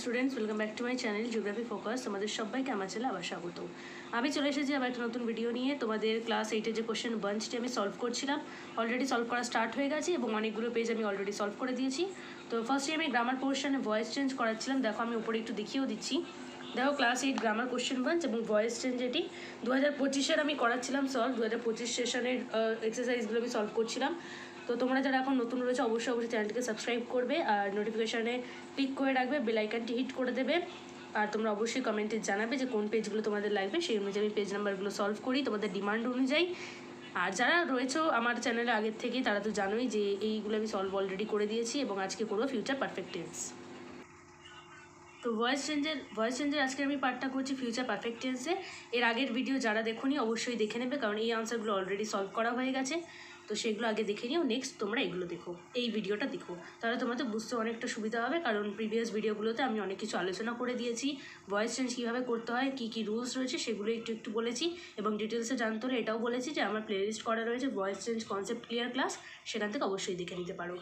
Students, welcome back to my channel geography focus. তোমাদের সবাইকে আমার চ্যানেলে আবার স্বাগত। আমি চলে এসেছি আবার একটা নতুন ভিডিও নিয়ে। তোমাদের ক্লাস 8-এর যে কোশ্চেন বাঞ্চটি আমি সলভ করছিলাম, অলরেডি সলভ করা স্টার্ট হয়ে গেছে এবং অনেকগুলো পেজ আমি অলরেডি সলভ করে দিয়েছি। তো ফার্স্টে আমি গ্রামার পোর্শনে ভয়েস চেঞ্জ করাচ্ছিলাম। দেখো আমি উপরে একটু দেখিয়েও দিচ্ছি। দেখো ক্লাস 8 গ্রামার কোশ্চেন বাঞ্চ এবং ভয়েস চেঞ্জ এটি 2025-এর আমি করাচ্ছিলাম সলভ। 2025 সেশনের এক্সারসাইজগুলো আমি সলভ করছিলাম। তো তোমরা যারা এখন নতুন রয়েছে অবশ্যই চ্যানেলটিকে সাবস্ক্রাইব করবে আর নোটিফিকেশানে ক্লিক করে রাখবে, বেল আইকনটি হিট করে দেবে। আর তোমরা অবশ্যই কমেন্টে জানাবে যে কোন পেজগুলো তোমাদের লাগবে, সেই অনুযায়ী আমি পেজ নাম্বারগুলো সলভ করি তোমাদের ডিমান্ড অনুযায়ী। আর যারা রয়েছে আমার চ্যানেলে আগের থেকেই তারা তো জানোই যে এইগুলো আমি সলভ অলরেডি করে দিয়েছি এবং আজকে করবো ফিউচার পারফেক্ট টেন্স। তো ভয়েস চেঞ্জের আজকে আমি পার্টটা করছি ফিউচার পারফেক্ট টেন্সে। এর আগের ভিডিও যারা দেখোনি অবশ্যই দেখে নেবে, কারণ এই আনসারগুলো অলরেডি সলভ করা হয়ে গেছে। তো সেগুলো আগে দেখে নিও, নেক্সট তোমরা এগুলো দেখো, এই ভিডিওটা দেখো, তাহলে তোমাদের বুঝতে অনেকটা সুবিধা হবে। কারণ প্রিভিয়াস ভিডিওগুলোতে আমি অনেক কিছু আলোচনা করে দিয়েছি, ভয়েস চেঞ্জ কীভাবে করতে হয়, কী কী রুলস রয়েছে সেগুলো একটু বলেছি এবং ডিটেলসে জানতে হলে এটাও বলেছি যে আমার প্লেলিস্ট করা রয়েছে voice change concept clear class, সেখান থেকে অবশ্যই দেখে নিতে পারো।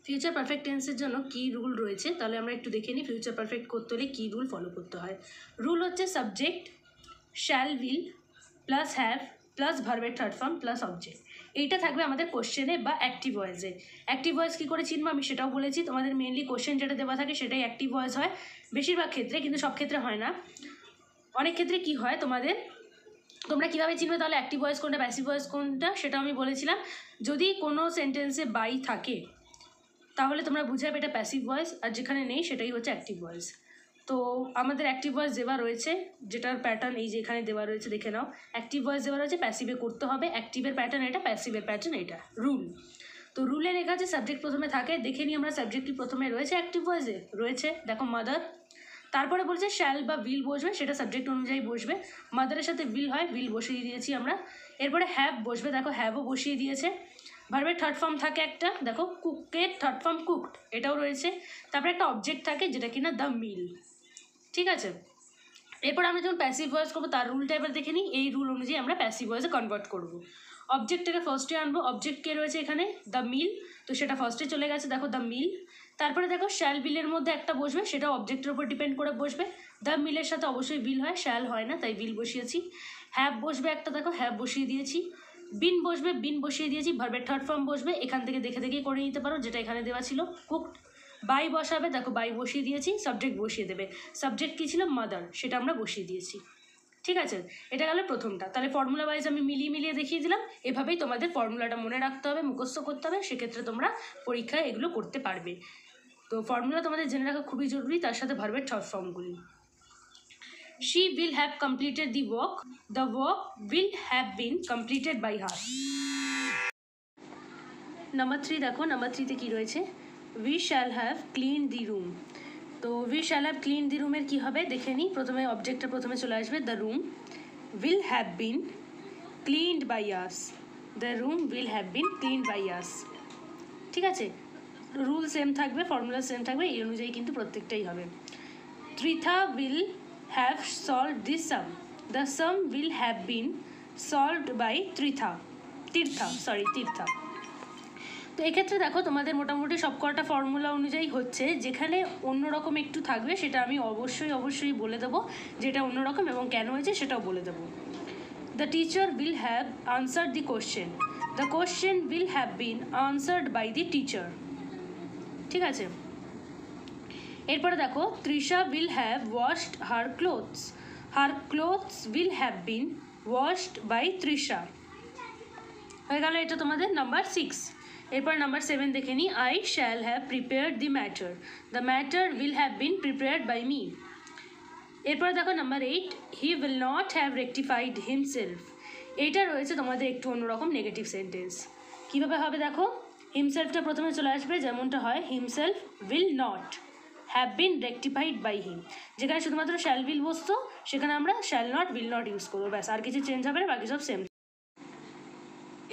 ফিউচার পারফেক্ট টেন্সের জন্য কী রুল রয়েছে তাহলে আমরা একটু দেখে নিই। ফিউচার পারফেক্ট করতে হলে কী রুল ফলো করতে হয়। রুল হচ্ছে subject shall will plus have plus ভার্বের থার্ড ফর্ম প্লাস অবজেক্ট। এইটা থাকবে আমাদের কোশ্চেনে বা অ্যাক্টিভ ভয়েসে। অ্যাক্টিভ ভয়েস কী করে চিনবো আমি সেটাও বলেছি। তোমাদের মেনলি কোশ্চেন যেটা দেওয়া থাকে সেটাই অ্যাক্টিভ ভয়েস হয় বেশিরভাগ ক্ষেত্রে, কিন্তু সব ক্ষেত্রে হয় না। অনেক ক্ষেত্রে কি হয় তোমরা কীভাবে চিনবে তাহলে অ্যাক্টিভ ভয়েস কোনটা প্যাসিভ ভয়েস কোনটা সেটাও আমি বলেছিলাম। যদি কোনো সেন্টেন্সে বাই থাকে তাহলে তোমরা বুঝাবে এটা প্যাসিভ ভয়েস, আর যেখানে নেই সেটাই হচ্ছে অ্যাক্টিভ ভয়েস। তো আমাদের অ্যাক্টিভ ভয়েস দেওয়া রয়েছে, যেটার প্যাটার্ন এই যে এখানে দেওয়া রয়েছে, দেখে নাও। অ্যাক্টিভ ভয়েস দেওয়া রয়েছে, প্যাসিভে করতে হবে। অ্যাক্টিভের প্যাটার্ন এটা, প্যাসিভের প্যাটার্ন এটা, রুল। তো রুলে লেখা আছে সাবজেক্ট প্রথমে থাকে, দেখে নিই আমরা সাবজেক্টটি প্রথমে রয়েছে অ্যাক্টিভ ভয়েসে রয়েছে, দেখো মাদার। তারপরে বলছে শ্যাল বা উইল বসবে, সেটা সাবজেক্ট অনুযায়ী বসবে। মাদারের সাথে উইল হয়, উইল বসিয়ে দিয়েছি আমরা। এরপরে হ্যাভ বসবে, দেখো হ্যাভও বসিয়ে দিয়েছে। ভার্বের থার্ড ফর্ম থাকে একটা, দেখো কুকের থার্ড ফর্ম কুকড, এটাও রয়েছে। তারপরে একটা অবজেক্ট থাকে যেটা কিনা দ্য মিল, ঠিক আছে। এরপর আমরা যখন প্যাসিভ ভয়েস করবো তার রুলটা এবার দেখে নিই। এই রুল অনুযায়ী আমরা প্যাসিভ ভয়েসে কনভার্ট করবো। অবজেক্টটাকে ফার্স্টে আনবো, অবজেক্ট কে রয়েছে এখানে দ্য মিল, তো সেটা ফার্স্টে চলে গেছে, দেখো দ্য মিল। তারপরে দেখো শ্যাল বিলের মধ্যে একটা বসবে, সেটা অবজেক্টের উপর ডিপেন্ড করে বসবে। দ্য মিলের সাথে অবশ্যই বিল হয়, শ্যাল হয় না, তাই বিল বসিয়েছি। হ্যাভ বসবে একটা, দেখো হ্যাভ বসিয়ে দিয়েছি। বিন বসবে, বিন বসিয়ে দিয়েছি। ভার্বের থার্ড ফর্ম বসবে, এখান থেকে দেখে করে নিতে পারো, যেটা এখানে দেওয়া ছিল কুকড। বাই বসাবে, দেখো বাই বসিয়ে দিয়েছি। সাবজেক্ট বসিয়ে দেবে, সাবজেক্ট কী ছিল মাদার, সেটা আমরা বসিয়ে দিয়েছি, ঠিক আছে। এটা গেল প্রথমটা। তাহলে ফর্মুলা ওয়াইজ আমি মিলিয়ে দেখিয়ে দিলাম। এভাবেই তোমাদের ফর্মুলাটা মনে রাখতে হবে, মুখস্থ করতে হবে, সেক্ষেত্রে তোমরা পরীক্ষায় এগুলো করতে পারবে। তো ফর্মুলা তোমাদের জেনে রাখা খুবই জরুরি, তার সাথে ভার্বের third ফর্মগুলি। She will have completed the work. The work will have been completed by her. Number 3 দেখো, নাম্বার 3-তে কী রয়েছে, we shall have cleaned the room। তো we shall have cleaned the room এর কী হবে দেখে নিই। প্রথমে অবজেক্টটা প্রথমে চলে আসবে, the room will have been cleaned by us। the room will have been cleaned by us, ঠিক আছে। রুল সেম থাকবে, ফর্মুলা সেম থাকবে, এই অনুযায়ী কিন্তু প্রত্যেকটাই হবে। ত্রিথা will have solved this sum. The sum will have been solved by তীর্থা। তো এক্ষেত্রে দেখো তোমাদের মোটামুটি সব কটা ফর্মুলা অনুযায়ী হচ্ছে, যেখানে অন্যরকম একটু থাকবে সেটা আমি অবশ্যই বলে দেবো, যেটা অন্যরকম এবং কেন হয়েছে সেটাও বলে দেবো। The teacher will have answered the question. The question will have been answered by the teacher, ঠিক আছে। এরপরে দেখো Trisha will have washed her clothes. Her clothes will have been washed by Trisha, হয়ে গেল এটা তোমাদের নাম্বার 6। এরপর নাম্বার 7 দেখে নিই, I shall have prepared the matter. The matter will have been prepared by me. এরপর দেখো number 8, he will not have rectified himself. এইটা রয়েছে তোমাদের একটু অন্যরকম নেগেটিভ সেন্টেন্স। কীভাবে হবে দেখো, হিমসেলফটা প্রথমে চলে আসবে, যেমনটা হয় himself will not have been rectified by him। যেখানে শুধুমাত্র শ্যাল উইল বসতো সেখানে আমরা shall not will not use করবো, ব্যাস, আর কিছু চেঞ্জ হবে না, বাকি সব সেম।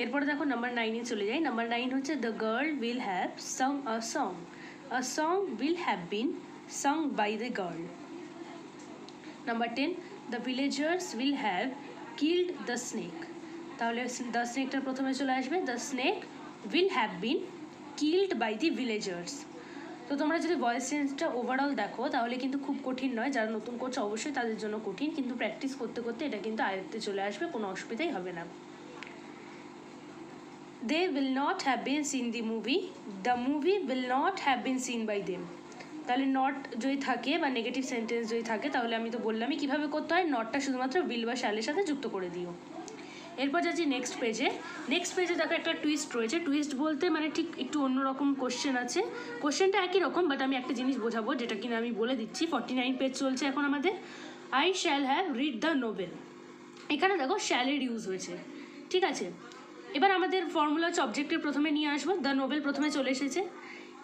এরপরে দেখো নাম্বার 9-এ চলে যাই। নাম্বার 9 হচ্ছে the girl will have sung a song. A song will have been sung by the girl. Number 10, the villagers will have killed the snake. তাহলে দ্য স্নেকটা প্রথমে চলে আসবে, the snake will have been killed by the villagers. তো তোমরা যদি voice চেঞ্জটা overall দেখো তাহলে কিন্তু খুব কঠিন নয়, যারা নতুন করছে অবশ্যই তাদের জন্য কঠিন, কিন্তু প্র্যাকটিস করতে করতে এটা কিন্তু আয়ত্তে চলে আসবে, কোনো অসুবিধাই হবে না। They will not have been seen the movie will not have been seen by them। তাহলে নট যদি থাকে বা নেগেটিভ সেন্টেন্স যদি থাকে তাহলে আমি তো বললামই কীভাবে করতে হয়, নটটা শুধুমাত্র উইল বা শ্যালের সাথে যুক্ত করে দিও। এরপর যাচ্ছি নেক্সট পেজে দেখো একটা টুইস্ট রয়েছে। টুইস্ট বলতে মানে ঠিক একটু অন্যরকম কোশ্চেন আছে, কোশ্চেনটা একই রকম বাট আমি একটা জিনিস বোঝাবো যেটা কিনা আমি বলে দিচ্ছি। 49 পেজ চলছে এখন আমাদের। I shall have read the novel, এখানে দেখো শ্যালের ইউজ হয়েছে, ঠিক আছে। এবার আমাদের ফর্মুলা হচ্ছে অবজেক্টের প্রথমে নিয়ে আসবো, দ্য নোভেল প্রথমে চলে এসেছে,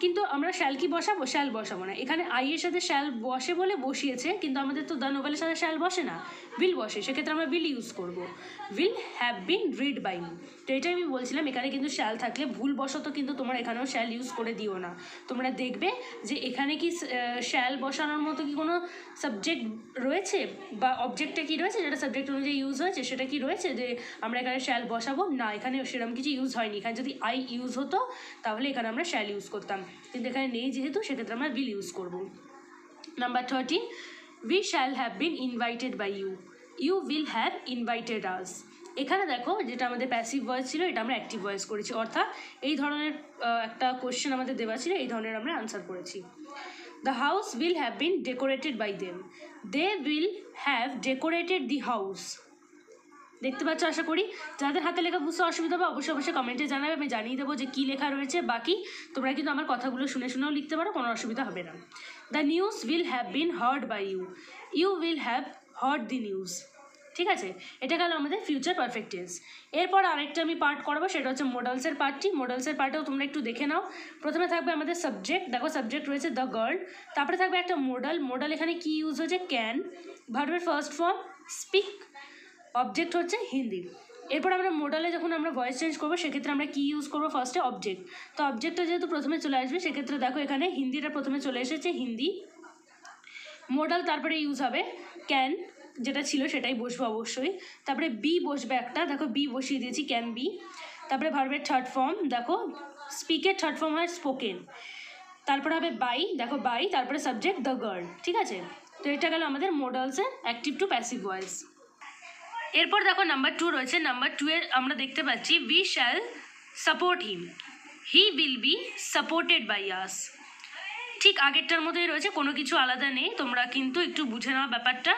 কিন্তু আমরা শ্যাল কি বসাবো, শ্যাল বসাবো না। এখানে আই এর সাথে শ্যাল বসে বলে বসিয়েছে, কিন্তু আমাদের তো দ্য নোভেলের সাথে শ্যাল বসে না, উইল বসে, সেক্ষেত্রে আমরা উইল ইউজ করবো, will have been read by me. তো এটাই আমি বলছিলাম, এখানে কিন্তু শ্যাল থাকলে ভুলবশত কিন্তু তোমরা এখানেও শ্যাল ইউজ করে দিও না। তোমরা দেখবে যে এখানে কি শ্যাল বসানোর মতো কি কোনো সাবজেক্ট রয়েছে বা অবজেক্টটা কি রয়েছে যেটা সাবজেক্ট অনুযায়ী ইউজ হয়েছে, সেটা কি রয়েছে যে আমরা এখানে শ্যাল বসাবো, না এখানে সেরকম কিছু ইউজ হয়নি। এখানে যদি আই ইউজ হতো তাহলে এখানে আমরা শ্যাল ইউজ করতাম, কিন্তু এখানে নেই যেহেতু সেক্ষেত্রে আমরা উইল ইউজ করবো। Number 13, we shall have been invited by you, you will have invited us. এখানে দেখো যেটা আমাদের প্যাসিভ ভয়েস ছিল এটা আমরা অ্যাক্টিভ ভয়েস করেছি, অর্থাৎ এই ধরনের একটা কোশ্চেন আমাদের দেওয়া ছিল, এই ধরনের আমরা আনসার করেছি। The house will have been decorated by them, they will have decorated the house. দেখতে পাচ্ছ আশা করি। যাদের হাতে লেখা বুঝতে অসুবিধা হবে অবশ্যই কমেন্টে জানাবে, আমি জানিয়ে দেবো যে কী লেখা রয়েছে। বাকি তোমরা কিন্তু আমার কথাগুলো শুনে শুনেও লিখতে পারো, কোনো অসুবিধা হবে না। The news will have been heard by you, you will have heard the news. ঠিক আছে, এটা গেল আমাদের ফিউচার পারফেক্ট টেন্স। এরপর আরেকটা আমি পার্ট করাবো, সেটা হচ্ছে মোডালসের পার্টটি। মোডালসের পার্টেও তোমরা একটু দেখে নাও। প্রথমে থাকবে আমাদের সাবজেক্ট, দেখো সাবজেক্ট রয়েছে দ্য গার্ল, তারপরে থাকবে একটা মোডাল এখানে কি ইউজ হয়েছে, ক্যান, ভার্বের ফার্স্ট ফর্ম স্পিক, অবজেক্ট হচ্ছে হিন্দি। এরপর আমরা মোডালে যখন আমরা ভয়েস চেঞ্জ করবো সেক্ষেত্রে আমরা কি ইউজ করবো, ফার্স্টে অবজেক্ট। তো অবজেক্টটা যেহেতু প্রথমে চলে আসবে সেক্ষেত্রে দেখো এখানে হিন্দিটা প্রথমে চলে এসেছে, হিন্দি। মোডাল তারপরে ইউজ হবে ক্যান, যেটা ছিল সেটাই বসবে অবশ্যই। তারপরে বি বসবে একটা, দেখো বি বসিয়ে দিয়েছি, ক্যান বি। তারপরে ভার্বের থার্ড ফর্ম, দেখো স্পিকের থার্ড ফর্ম হয় স্পোকেন। তারপরে হবে বাই, দেখো বাই, তারপরে সাবজেক্ট দ্য গার্ল। ঠিক আছে, তো এটা গেল আমাদের মোডালসের অ্যাক্টিভ টু প্যাসিভ ভয়েস। এরপর দেখো নাম্বার 2 রয়েছে। নাম্বার 2 এর আমরা দেখতে পাচ্ছি we shall support him, he will be supported by us. ঠিক আগেরটার মধ্যেই রয়েছে, কোনো কিছু আলাদা নেই, তোমরা কিন্তু একটু বুঝে নাও ব্যাপারটা।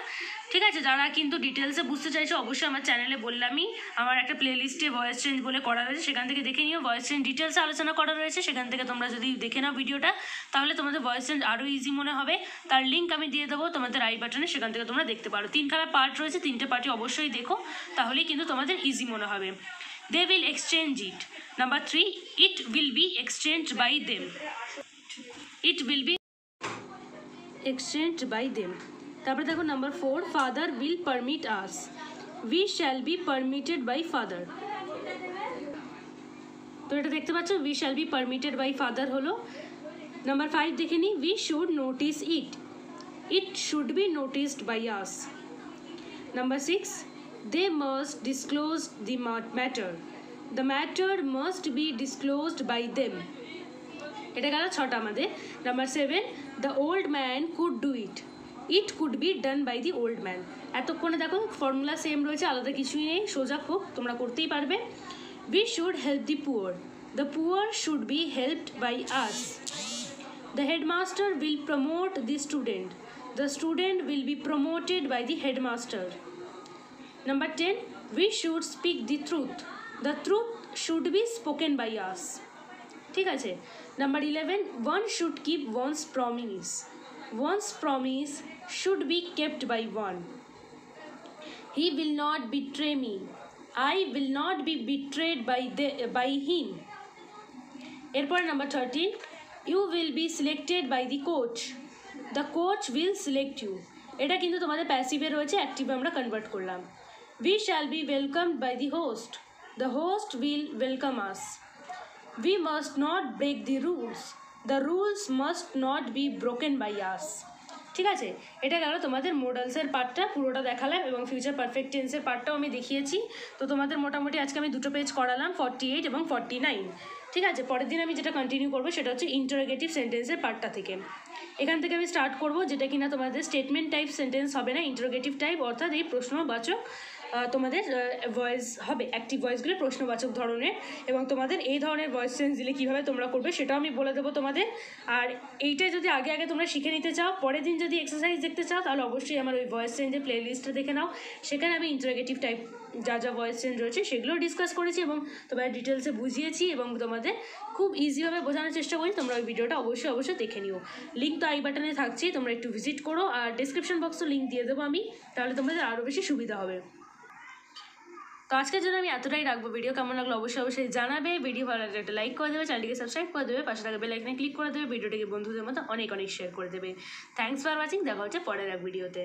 ঠিক আছে, যারা কিন্তু ডিটেলসে বুঝতে চাইছো অবশ্যই আমার চ্যানেলে বললামই, আমার একটা প্লেলিস্টে ভয়েস চেঞ্জ বলে করা রয়েছে, সেখান থেকে দেখে নিও। ভয়েস চেঞ্জ ডিটেলসে আলোচনা করা রয়েছে, সেখান থেকে তোমরা যদি দেখে নাও ভিডিওটা তাহলে তোমাদের ভয়েস চেঞ্জ আরও ইজি মনে হবে। তার লিঙ্ক আমি দিয়ে দেবো তোমাদের আই বাটনে, সেখান থেকে তোমরা দেখতে পারো। 3খানা পার্ট রয়েছে, 3টে পার্টই অবশ্যই দেখো, তাহলেই কিন্তু তোমাদের ইজি মনে হবে। They will exchange it. Number 3, it will be exchange by them, it will be exchange by them. তারপরে দেখো number 4, father will permit us, we shall be permitted by father. তো এটা দেখতে পাচ্ছ, we shall be permitted by father হলো। Number 5 দেখে নিই, we should notice it, it should be noticed by us. Number 6, they must disclose the matter, the matter must be disclosed by them. এটা গেল 6টা আমাদের। Number 7, the old man could do it, it could be done by the old man. এতক্ষণে দেখো formula same রয়েছে, আলাদা কিছুই নেই, সোজা খুব, তোমরা করতেই পারবে। We should help the poor, the poor should be helped by us. The headmaster will promote the student, the student will be promoted by the headmaster. Number 10, we should speak the truth, the truth should be spoken by us. ঠিক আছে। Number 11, one should keep one's promise, one's promise should be kept by one. He will not betray me, I will not be betrayed by him. এরপরে number 13, you will be selected by the coach, the coach will select you. এটা কিন্তু তোমাদের প্যাসিভে রয়েছে, অ্যাক্টিভে আমরা convert করলাম। We shall be welcomed by the host, the host will welcome us. We must not break the rules, the rules must not be broken by us. ঠিক আছে, এটা গেল তোমাদের মোডালসের পার্টটা, পুরোটা দেখালাম এবং ফিউচার পারফেক্ট টেন্সের পার্টটাও আমি দেখিয়েছি। তো তোমাদের মোটামুটি আজকে আমি 2 পেজ করালাম, 48 এবং 49। ঠিক আছে, পরের দিন আমি যেটা কন্টিনিউ করবো সেটা হচ্ছে ইন্টারোগেটিভ সেন্টেন্সের পার্টটা থেকে। এখান থেকে আমি স্টার্ট করবো, যেটা কিনা তোমাদের স্টেটমেন্ট টাইপ সেন্টেন্স হবে না, ইন্টারোগেটিভ টাইপ, অর্থাৎ এই প্রশ্নবাচক তোমাদের ভয়েস হবে, অ্যাক্টিভ ভয়েসগুলো প্রশ্নবাচক ধরনের, এবং তোমাদের এই ধরনের ভয়েস চেঞ্জ দিলে কীভাবে তোমরা করবে সেটাও আমি বলে দেবো তোমাদের। আর এইটা যদি আগে আগে তোমরা শিখে নিতে চাও, পরের দিন যদি এক্সারসাইজ দেখতে চাও, তাহলে অবশ্যই আমার ওই ভয়েস চেঞ্জের প্লে লিস্টটা দেখে নাও। সেখানে আমি ইন্টারোগেটিভ টাইপ যা যা ভয়েস চেঞ্জ রয়েছে সেগুলো ডিসকাস করেছি এবং তোমাদের ডিটেলসে বুঝিয়েছি এবং তোমাদের খুব ইজিভাবে বোঝানোর চেষ্টা করি। তোমরা ওই ভিডিওটা অবশ্যই দেখে নিও। লিঙ্ক তো আই বাটনে থাকছে, তোমরা একটু ভিজিট করো, আর ডিসক্রিপশন বক্সও লিঙ্ক দিয়ে দেবো আমি, তাহলে তোমাদের আরও বেশি সুবিধা হবে। তো আজকের জন্য আমি এতটাই রাখবো। ভিডিও কেমন লাগলো অবশ্যই জানাবে। ভিডিও ভালো লাগলে একটা লাইক করে দেবে, চ্যানেলটিকে সাবস্ক্রাইব করে দেবে, পাশে থাকা বেল আইকনে ক্লিক করে দেবে, ভিডিওটিকে বন্ধুদের মতো অনেক শেয়ার করে দেবে। থ্যাঙ্কস ফর ওয়াচিং, দেখা হচ্ছে পরের এক ভিডিওতে।